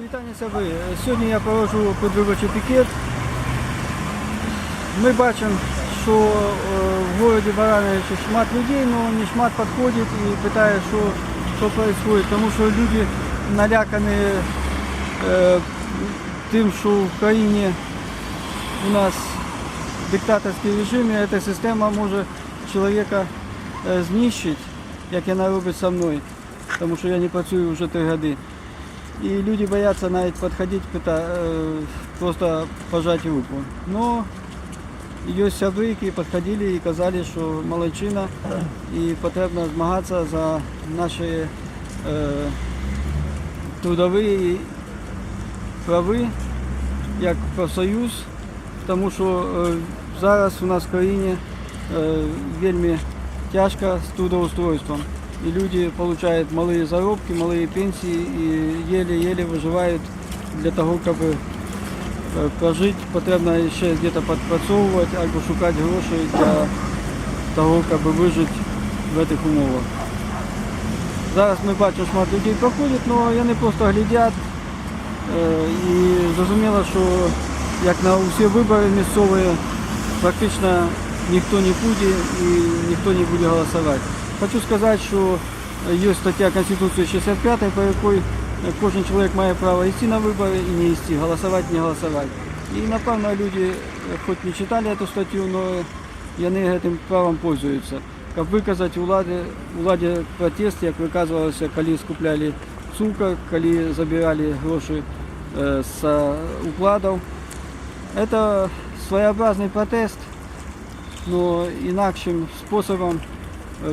Вітання сябри. Сьогодні я проводжу предвиборчий пікет. Ми бачимо, що в місті Барановичі шмат людей, але не шмат підходить і питає, що відбувається. Тому що люди налякані тим, що в країні у нас диктаторський режим, і ця система може чоловіка знищити, як вона робить зі мною, тому що я не працюю вже 3 роки. И люди боятся навіть подходить, просто пожать руку. Но есть сябри, які підходили і казали, що молодчина і потрібно змагатися за наші трудові прави, як профсоюз, тому що зараз у нас в країні вельми тяжко з трудоустройством. И люди получают малые заработки, малые пенсии и еле-еле выживают. Для того, чтобы прожить, потрібно еще где-то подпрацовывать або шукать гроші для того, щоб вижити в этих умовах. Зараз ми бачимо, що шмат людей проходять, але вони просто глядять. І зрозуміло, що як на усі вибори місцеві, практично ніхто не буде і ніхто не буде голосувати. Хочу сказати, що є стаття Конституції 65, по якій кожен чоловік має право йти на вибори і не йти, голосувати, не голосувати. І, напевно, люди, хоч не читали цю статтю, але вони цим правом пользуються. Як виказати владі протест, як виказувалося, коли скупляли цукор, коли забирали гроші з укладів. Це своєобразний протест, але інакшим способом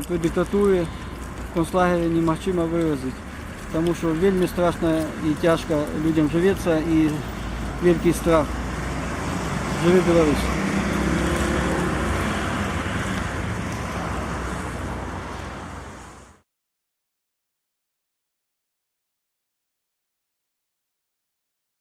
при диктатурі в концлагері неможливо виразити, тому що вельми страшно і тяжко людям живеться і великий страх. Живи Білорусь!